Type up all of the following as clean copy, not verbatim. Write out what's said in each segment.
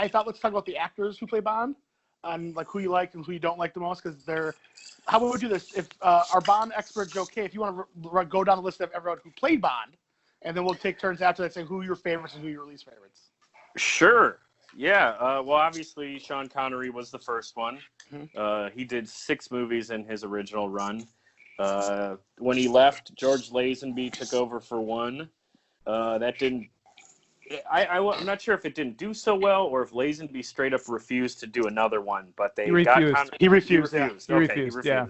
I thought let's talk about the actors who play Bond, and like who you liked and who you don't like the most, because they're. How would we do this? If our Bond expert Joe K, if you want to go down the list of everyone who played Bond, and then we'll take turns after that saying who your favorites and who your least favorites. Sure. Yeah. Well, obviously Sean Connery was the first one. Mm-hmm. He did 6 movies in his original run. When he left, George Lazenby took over for one. That didn't. I'm not sure if it didn't do so well or if Lazenby straight up refused to do another one. But they He refused. He refused. Yeah.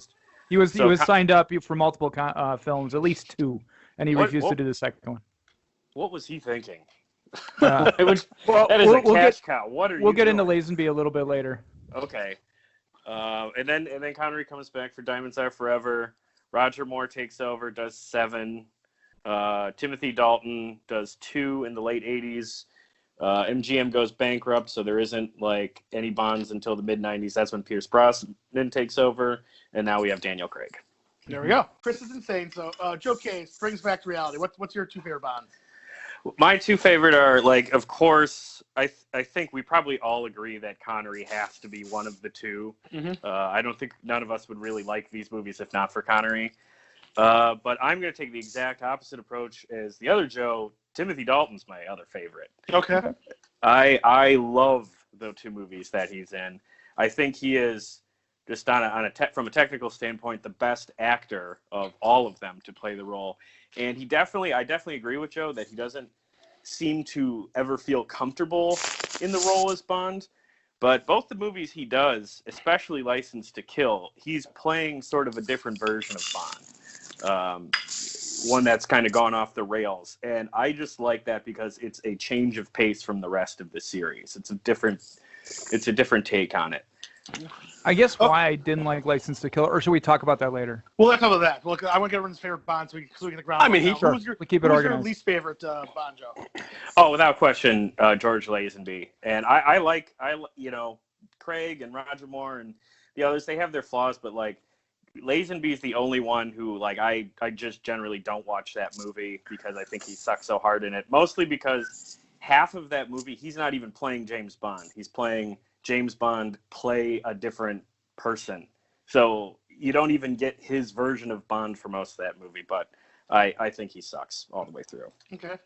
He was signed up for multiple films, at least 2, and he refused to do the second one. What was he thinking? That is a cash cow. What are you We'll get doing? into Lazenby a little bit later. Okay. And then Connery comes back for Diamonds Are Forever. Roger Moore takes over, does 7. Timothy Dalton does 2 in the late 80s. MGM goes bankrupt, so there isn't like any Bonds until the mid 90s. That's when Pierce Brosnan takes over, and now we have Daniel Craig. There we go. Chris is insane. So Joe K brings back to reality. What's your 2 favorite Bonds? My 2 favorite are, like, of course, I think we probably all agree that Connery has to be one of the 2. Mm-hmm. I don't think none of us would really like these movies if not for Connery. But I'm going to take the exact opposite approach as the other Joe. Timothy Dalton's my other favorite. Okay. I love the 2 movies that he's in. I think he is, just from a technical standpoint, the best actor of all of them to play the role. And I definitely agree with Joe that he doesn't seem to ever feel comfortable in the role as Bond. But both the movies he does, especially License to Kill, he's playing sort of a different version of Bond. One that's kind of gone off the rails. And I just like that because it's a change of pace from the rest of the series. It's a different take on it. I guess why I didn't like License to Kill, or should we talk about that later? Well, let's talk about that. Look, I want to get everyone's favorite Bond so we can get the ground. I mean, who's your least favorite Bond, Joe? Oh, without question, George Lazenby. And I like Craig and Roger Moore and the others. They have their flaws, but like Lazenby is the only one who like I just generally don't watch that movie because I think he sucks so hard in it. Mostly because half of that movie he's not even playing James Bond. He's playing James Bond play a different person. So you don't even get his version of Bond for most of that movie, but I think he sucks all the way through. Okay.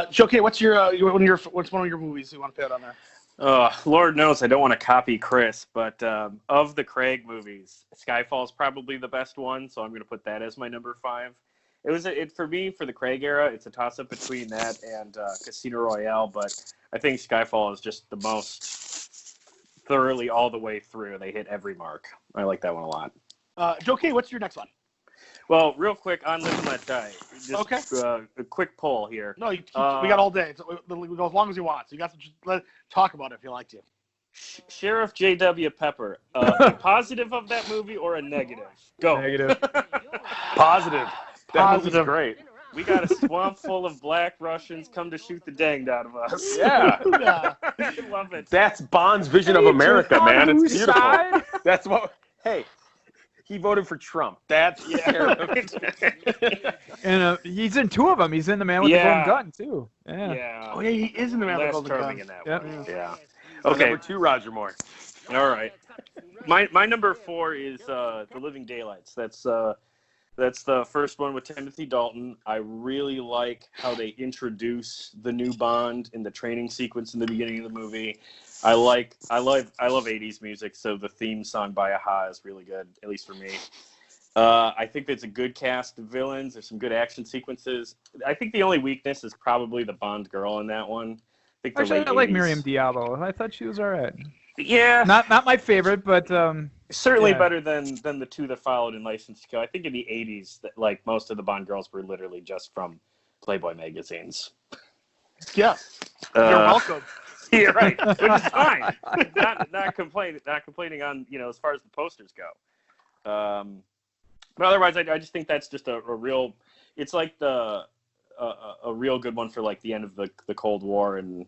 Joe K, what's one of your movies you want to put on there? Lord knows I don't want to copy Chris, but of the Craig movies, Skyfall's probably the best one, so I'm going to put that as my number 5. For me, for the Craig era, it's a toss-up between that and Casino Royale, but I think Skyfall is just the most thoroughly all the way through. They hit every mark. I like that one a lot. Joe K, what's your next one? Well, real quick, on Live and Let Die. Okay. A quick poll here. No, we got all day. We go as long as you want. So you got to just talk about it if you like to. Sheriff J.W. Pepper, positive of that movie or a negative? Go. Negative. Positive. That movie's Positive. great. We got a swamp full of black Russians come to shoot the danged out of us. Yeah. I love it. That's Bond's vision of America, man. It's beautiful. Side? That's what. Hey, he voted for Trump. That's And he's in 2 of them. He's in The Man with the Golden Gun too. Yeah. Oh yeah, he is in the Man with the Golden Gun. in that Yep. one. Yeah. okay. Okay. Number 2, Roger Moore. All right. My number 4 is The Living Daylights. That's the first one with Timothy Dalton. I really like how they introduce the new Bond in the training sequence in the beginning of the movie. I love 80s music, so the theme song by Aha is really good, at least for me. I think it's a good cast of villains. There's some good action sequences. I think the only weakness is probably the Bond girl in that one. Actually, I like Miriam Diallo. I thought she was all right. Yeah. Not my favorite, but certainly better than the 2 that followed in License to Kill. I think in the 80s, that like most of the Bond girls were literally just from Playboy magazines. Yeah. You're welcome. Yeah, right. Which is fine. Not complaining on, as far as the posters go. But otherwise, I just think that's just a real. It's like a real good one for like the end of the Cold War, and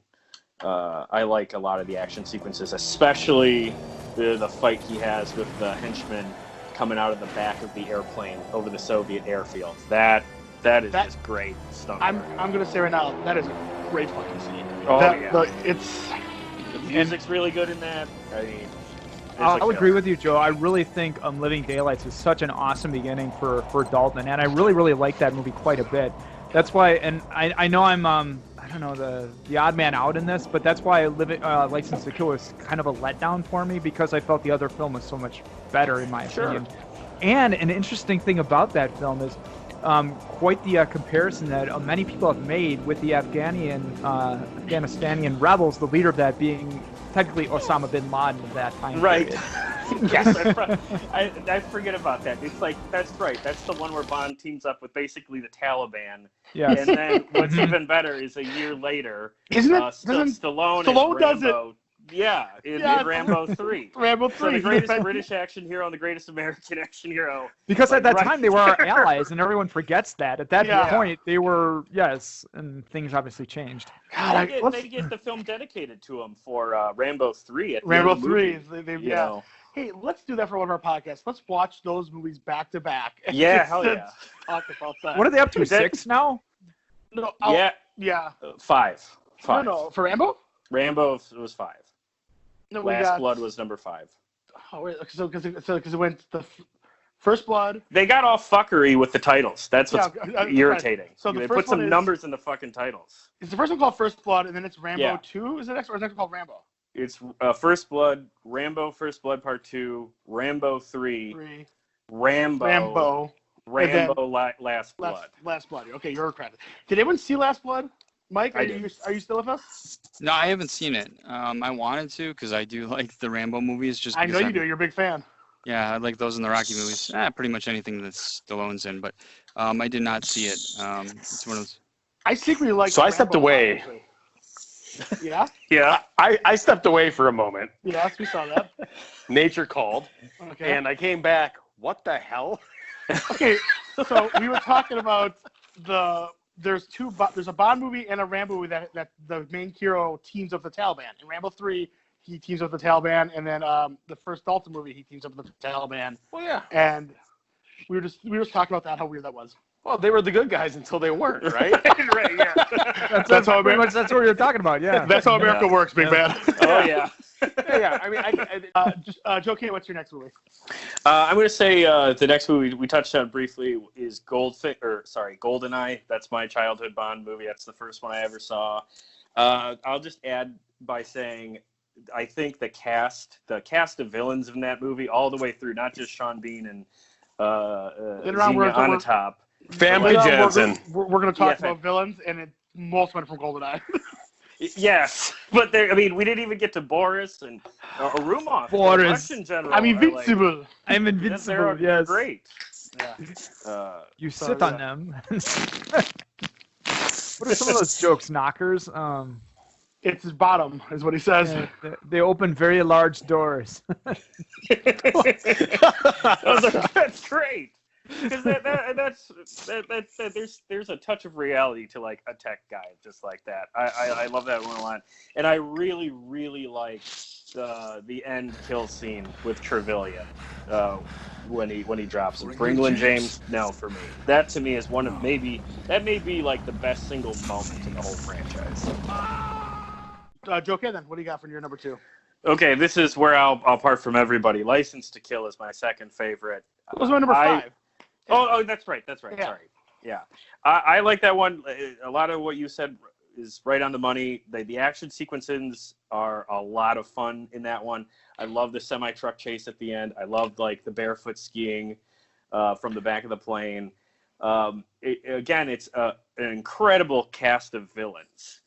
I like a lot of the action sequences, especially the fight he has with the henchman coming out of the back of the airplane over the Soviet airfield. That is just great stuff. I'm gonna say right now that is a great fucking scene. Oh yeah. It's music's really good in that. I mean, I'll agree with you, Joe. I really think Living Daylights is such an awesome beginning for Dalton, and I really, really like that movie quite a bit. That's why, and I know I'm I don't know, the odd man out in this, but that's why License to Kill was kind of a letdown for me, because I felt the other film was so much better in my opinion. And an interesting thing about that film is quite the comparison that many people have made with the Afghanistani rebels, the leader of that being technically Osama bin Laden of that time Right. period. Yes, I forget about that. It's like, that's right. That's the one where Bond teams up with basically the Taliban. Yeah. And then what's even better is a year later, Isn't it? Stallone does it? Rambo. Yeah, in Rambo 3. Rambo 3. So the greatest British action hero and the greatest American action hero. Because at that right time they were our there. allies, and everyone forgets that. At that Yeah. point, they were, yes, and things obviously changed. God, They get the film dedicated to him for Rambo 3. At the Rambo end of the 3. movie, Yeah. know. Hey, let's do that for one of our podcasts. Let's watch those movies back to back. and Yeah, just hell yeah. Talk about that. What are they up to? Is that- 6 now? No, Yeah, yeah. 5. No, for Rambo? Rambo was 5. No, we Last got. Blood was number 5. Oh, wait, so because it went First Blood. They got all fuckery with the titles. That's what's Yeah, irritating. So the They first put some one is- numbers in the fucking titles. Is the first one called First Blood, and then it's Rambo Yeah. 2? Is it next, or is it next called Rambo? It's First Blood, Rambo First Blood Part 2, Rambo 3, 3. Rambo, Last Blood. Last Blood. Okay, you're correct. Did anyone see Last Blood? Mike, are you still with us? No, I haven't seen it. I wanted to because I do like the Rambo movies. Just I know because you do. You're a big fan. Yeah, I like those in the Rocky movies. Pretty much anything that Stallone's in. But I did not see it. It's one of those. I secretly like. So I stepped away. Yeah. Yeah. I stepped away for a moment. Yes, we saw that. Nature called, Okay. and I came back. What the hell? Okay, so we were talking about there's a Bond movie and a Rambo movie that the main hero teams up with the Taliban. In Rambo 3, he teams up with the Taliban, and then the first Dalton movie, he teams up with the Taliban. Well, yeah. And we were just talking about that, how weird that was. Well, they were the good guys until they weren't, right? Right, yeah. That's how Pretty much that's what you're talking about, yeah. That's how America works, big man. Oh, yeah. yeah. I mean, Joe K, what's your next movie? I'm going to say the next movie we touched on briefly is Goldeneye. That's my childhood Bond movie. That's the first one I ever saw. I'll just add by saying I think the cast of villains in that movie all the way through, not just Sean Bean and Xenia Onatopp. Family Jansen. We're going to talk about villains, and most went from Goldeneye. Yes, but we didn't even get to Boris and Arumov. Boris. The Russian general. I'm invincible. I'm invincible, They're yes. great. Yeah. You sit on them. What are some of those jokes, knockers? It's his bottom, is what he says. Yeah, they open very large doors. That's great. Because there's a touch of reality to like a tech guy just like that. I love that one a lot, and I really like the end kill scene with Trevelyan when he drops him. Bringland James, no, for me, that to me is one of may be like the best single moment in the whole franchise. Joe K, then what do you got for your number 2? Okay, this is where I'll part from everybody. License to Kill is my second favorite. What was my number 5? Oh, that's right. Yeah. Sorry. Yeah. I like that one. A lot of what you said is right on the money. The action sequences are a lot of fun in that one. I love the semi-truck chase at the end. I love like the barefoot skiing from the back of the plane. It's an incredible cast of villains.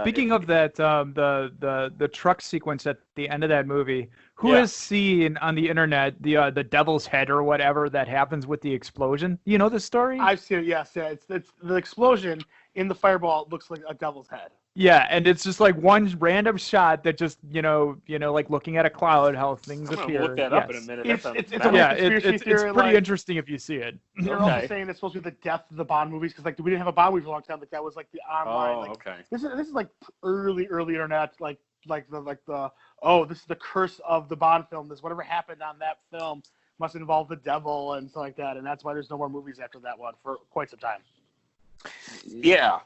Speaking of that, the truck sequence at the end of that movie, who has seen on the internet the devil's head or whatever that happens with the explosion? You know the story? I've seen it, yes. Yeah, it's the explosion in the fireball looks like a devil's head. Yeah, and it's just like one random shot that just like looking at a cloud, how things I'm appear. gonna look that up in a minute. It's It's pretty interesting if you see it. They're also saying it's supposed to be the death of the Bond movies because like we didn't have a Bond movie for a long time. Like that was like the online. Okay. This is like early internet. This is the curse of the Bond film. This whatever happened on that film must involve the devil and stuff like that, and that's why there's no more movies after that one for quite some time. Yeah.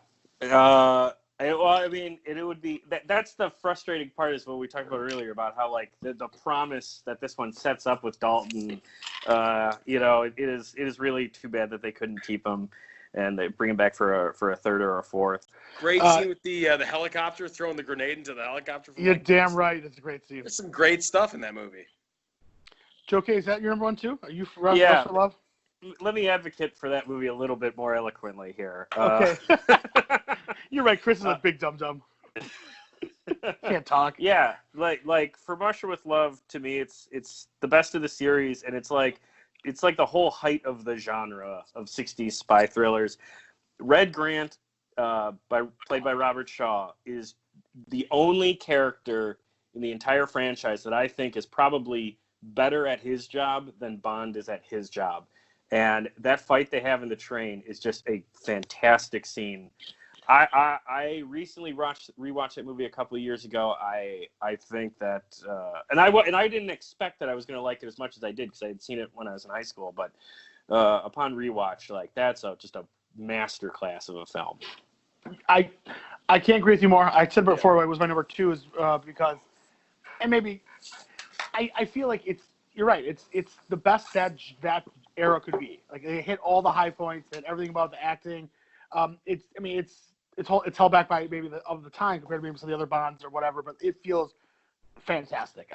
I mean, it would be that's the frustrating part is what we talked about earlier about how like the promise that this one sets up with Dalton. It is really too bad that they couldn't keep him and they bring him back for a third or a fourth. Great scene with the helicopter throwing the grenade into the helicopter. You're damn right. It's a great scene. There's some great stuff in that movie. Joe K, is that your number one too? Are you for Yeah. for Love? Let me advocate for that movie a little bit more eloquently here. Okay. You're right. Chris is a big dum-dum. Can't talk. Yeah, like For Marcia with Love, to me, it's the best of the series, and it's like the whole height of the genre of 60s spy thrillers. Red Grant, played by Robert Shaw, is the only character in the entire franchise that I think is probably better at his job than Bond is at his job. And that fight they have in the train is just a fantastic scene. I recently rewatched that movie a couple of years ago. I think that and I didn't expect that I was going to like it as much as I did because I had seen it when I was in high school. But upon rewatch, like that's just a masterclass of a film. I can't agree with you more. I said before it was my number two is because, and maybe I feel like you're right. It's the best that era could be. Like they hit all the high points and everything about the acting. It's held back by maybe of the time compared to maybe some of the other Bonds or whatever, but it feels fantastic.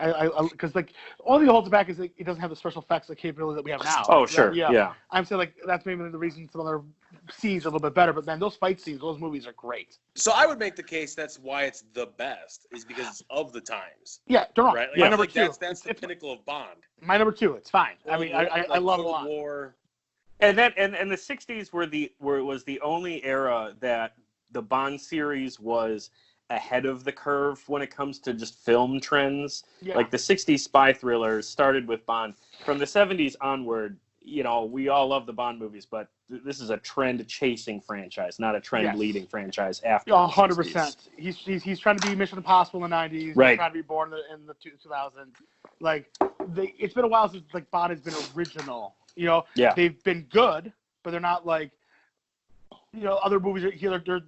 Because like all the holds it back is like, it doesn't have the special effects the capability that we have now. Oh sure, yeah. I'm saying like that's maybe the reason some other scenes are a little bit better, but man, those fight scenes, those movies are great. So I would make the case that's why it's the best is because it's of the times. Yeah, don't wrong. Right? Like, My I number feel like two. That's the pinnacle of Bond. My number two. It's fine. I mean, Like I love it a lot. Cold War. And the 60s was the only era that the Bond series was ahead of the curve when it comes to just film trends. Yeah. Like the 60s spy thrillers started with Bond. From the 70s onward, we all love the Bond movies, but this is a trend-chasing franchise, not a trend-leading franchise after the 100%. 60s. He's trying to be Mission Impossible in the 90s. Right. He's trying to be born in the 2000s. Like, it's been a while since like Bond has been original. Yeah. They've been good, but they're not like, other movies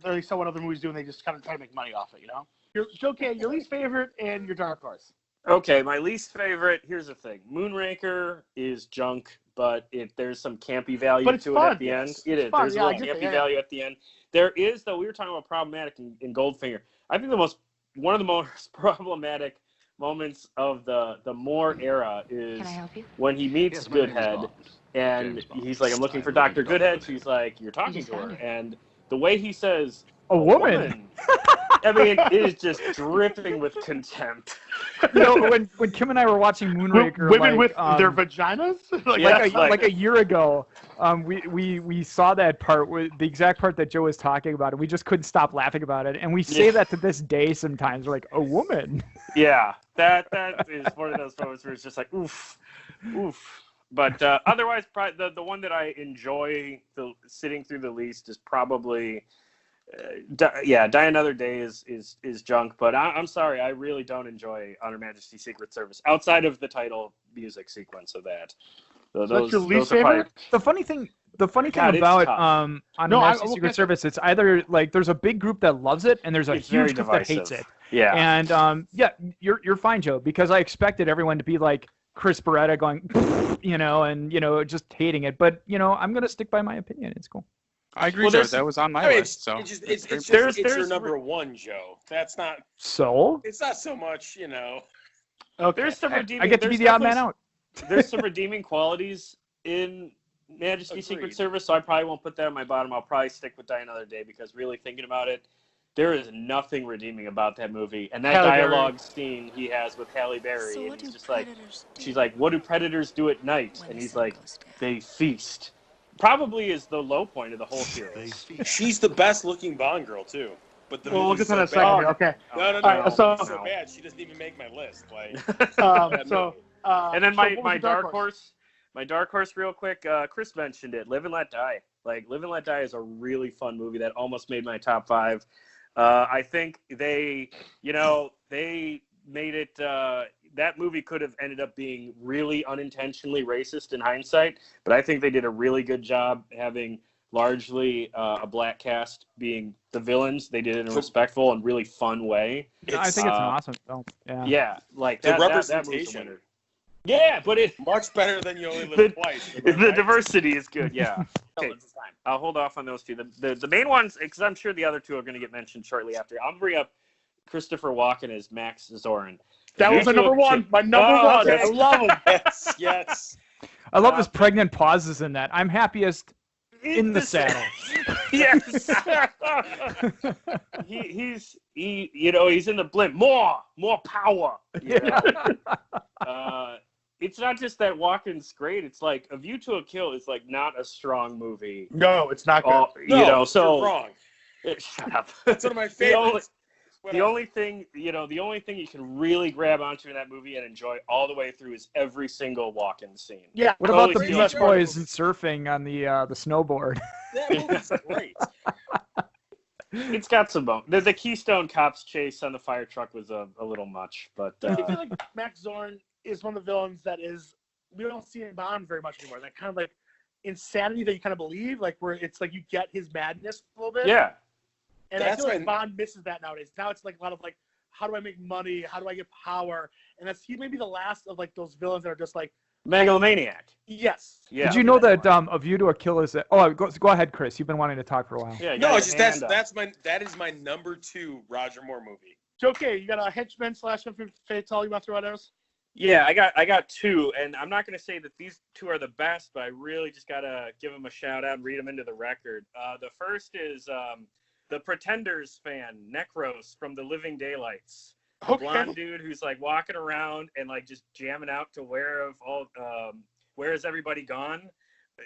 they sell what other movies do, and they just kind of try to make money off it. Joe K, your least favorite and your dark horse. Okay, my least favorite. Here's the thing: Moonraker is junk, but there's some campy value to it at the end. It is. There's a little campy value at the end. There is, though. We were talking about problematic in Goldfinger. I think one of the most problematic moments of the Moore era is when he meets Goodhead, and he's like, "I'm looking for Dr. Goodhead." She's like, "You're talking to her," and the way he says, A woman. I mean, it is just dripping with contempt. When Kim and I were watching Moonraker, Women with their vaginas? like a year ago, we saw that part, the exact part that Joe was talking about, and we just couldn't stop laughing about it. And we say that to this day sometimes. We're like, a woman. Yeah, that is one of those moments where it's just like, oof, oof. But otherwise, probably the one that I enjoy sitting through the least is probably... Die Another Day is junk, but I'm sorry, I really don't enjoy On Her Majesty's Secret Service outside of the title music sequence of that. That's your least favorite? The funny thing God, about On Her Majesty's Secret Service, it's either like there's a big group that loves it and there's a huge group that hates it. Yeah. And you're fine, Joe, because I expected everyone to be like Chris Beretta going, and just hating it. But I'm gonna stick by my opinion. It's cool. I agree, Joe. That was on my list. So It's your number one, Joe. That's not. So. It's not so much, Okay. There's some redeeming. I get to be the odd man out. There's some redeeming qualities in Majesty's Secret Service, so I probably won't put that on my bottom. I'll probably stick with Die Another Day because really thinking about it, there is nothing redeeming about that movie. And that dialogue scene he has with Halle Berry, and he's just like, she's like, "What do predators do at night?" And he's like, "They feast." Probably is the low point of the whole series. She's the best looking Bond girl too. But the we'll get to that in a so second. bad. Okay. No. Right, so bad. She doesn't even make my list. Like. And then my dark horse. My dark horse, real quick. Chris mentioned it. Live and Let Die. Like Live and Let Die is a really fun movie that almost made my top 5. I think they made it. That movie could have ended up being really unintentionally racist in hindsight, but I think they did a really good job having largely a black cast being the villains. They did it in a respectful and really fun way. I think it's an awesome film. Yeah. Yeah, like The that movie's a representation. winner. Yeah, but it Much better than You Only Live Twice. am I the right? diversity is good. Yeah. Okay. It's time. I'll hold off on those two. The main ones, because I'm sure the other two are going to get mentioned shortly after. I'm bring up Christopher Walken as Max Zorin. That was my number one. My number Oh, one. okay. I love him. Yes, yes. I love his pregnant pauses in that. I'm happiest in the saddle. Yes. he's in the blimp. More power. You know? It's not just that Walken's great. It's like A View to a Kill is like not a strong movie. No, it's not good. No, so you're wrong. Shut up. That's one of my favorites. The only thing you can really grab onto in that movie and enjoy all the way through is every single Walken scene. Yeah. What about the Totally Beach steals Boys and surfing on the snowboard? That movie's great. It's got some bone. The Keystone Cops chase on the fire truck was a little much, but I feel like Max Zorn is one of the villains that we don't see in Bond very much anymore. That kind of like insanity that you kind of believe, like where it's like you get his madness a little bit. yeah. And I That's feel like when- Bond misses that nowadays. Now it's like a lot of like, how do I make money? How do I get power? And he may be the last of like those villains that are just like, Megalomaniac. yes. Yeah. Did you know that A View to a Kill is a... Oh, go ahead, Chris. You've been wanting to talk for a while. Yeah, you No, got it's just your hand up. that is my number 2 Roger Moore movie. Okay, you got a henchman / fatal you want to throw out ours? Yeah, I got two, and I'm not going to say that these two are the best, but I really just got to give them a shout out and read them into the record. The first is the Pretenders fan, Necros from The Living Daylights. The Okay. blonde dude who's like walking around and like just jamming out to Where Is Everybody Gone?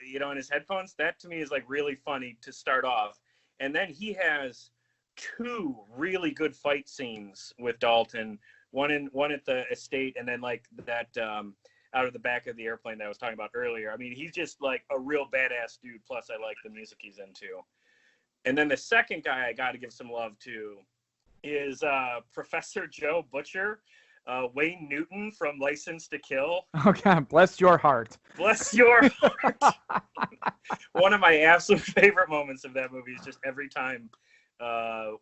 In his headphones. That to me is like really funny to start off. And then he has 2 really good fight scenes with Dalton. One at the estate, and then like that out of the back of the airplane that I was talking about earlier. I mean, he's just like a real badass dude. Plus, I like the music he's into. And then the second guy I got to give some love to is Professor Joe Butcher, Wayne Newton from License to Kill. Oh, God, bless your heart. Bless your heart. One of my absolute favorite moments of that movie is just every time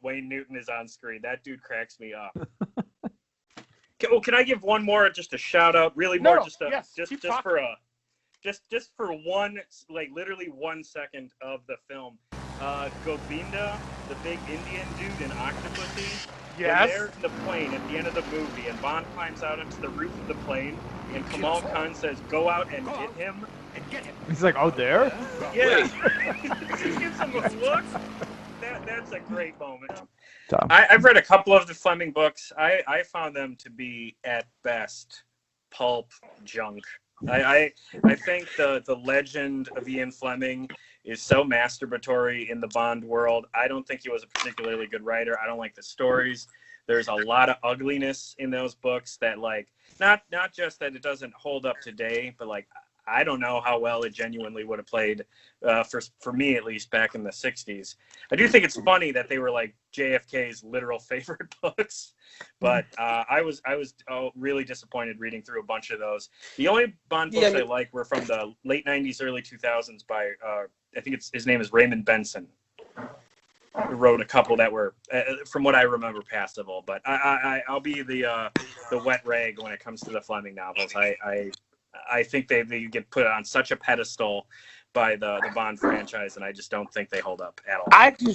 Wayne Newton is on screen. That dude cracks me up. Can I give one more, just a shout out? Really more, just for one, like literally 1 second of the film. Govinda, the big Indian dude in Octopussy. Yes. When they're in the plane at the end of the movie, and Bond climbs out onto the roof of the plane, and Kamal Khan says, "Go out and get him." He's like, oh, there? Yeah. He gives him a look. That's a great moment. Tom. I've read a couple of the Fleming books. I found them to be, at best, pulp junk. I think the legend of Ian Fleming is so masturbatory in the Bond world. I don't think he was a particularly good writer. I don't like the stories. There's a lot of ugliness in those books that, like, not just that it doesn't hold up today, but like, I don't know how well it genuinely would have played for me, at least, back in the 60s. I do think it's funny that they were like JFK's literal favorite books, but I was really disappointed reading through a bunch of those. The only Bond books I like were from the late 90s, early 2000s by, I think his name is Raymond Benson. Who wrote a couple that were, from what I remember, passable. But I'll be the wet rag when it comes to the Fleming novels. I think they get put on such a pedestal by the Bond franchise, and I just don't think they hold up at all. I actually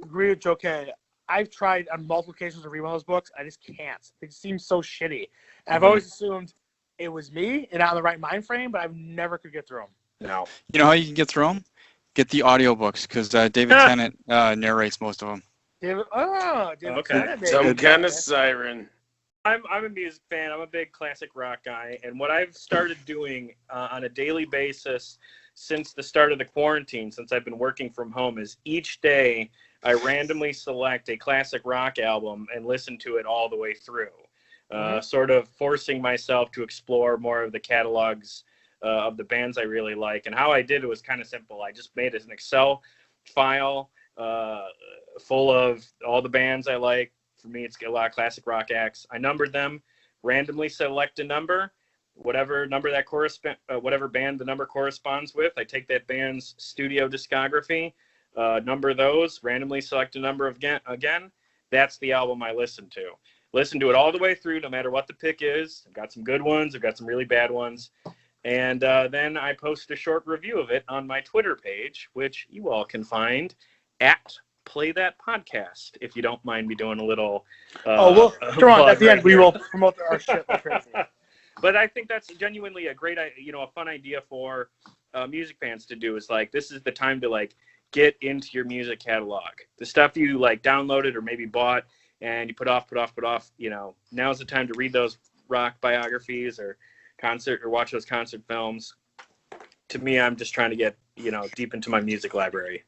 agree with Joe K. I've tried on multiple occasions to read one of those books. I just can't. They seem so shitty. And I've always assumed it was me and not in the right mind frame, but I've never could get through them. No. You know how you can get through them? Get the audiobooks, because David Tennant narrates most of them. David Okay. Tennant, Some baby. kind of siren. I'm a music fan. I'm a big classic rock guy, and what I've started doing on a daily basis since the start of the quarantine, since I've been working from home, is each day I randomly select a classic rock album and listen to it all the way through, sort of forcing myself to explore more of the catalogs of the bands I really like. And how I did it was kind of simple. I just made an Excel file full of all the bands I like. For me, it's a lot of classic rock acts. I numbered them, randomly select a number, whatever number that whatever band the number corresponds with. I take that band's studio discography, number those, randomly select a number again. That's the album I listen to. Listen to it all the way through, no matter what the pick is. I've got some good ones. I've got some really bad ones. And then I post a short review of it on my Twitter page, which you all can find at Play That Podcast, if you don't mind me doing a little we'll come on at the end. We will promote our shit like crazy. But I think that's genuinely a great, a fun idea for music fans to do. Is like, this is the time to like get into your music catalog. The stuff you like downloaded or maybe bought and you put off. Now's the time to read those rock biographies or watch those concert films. To me, I'm just trying to get deep into my music library.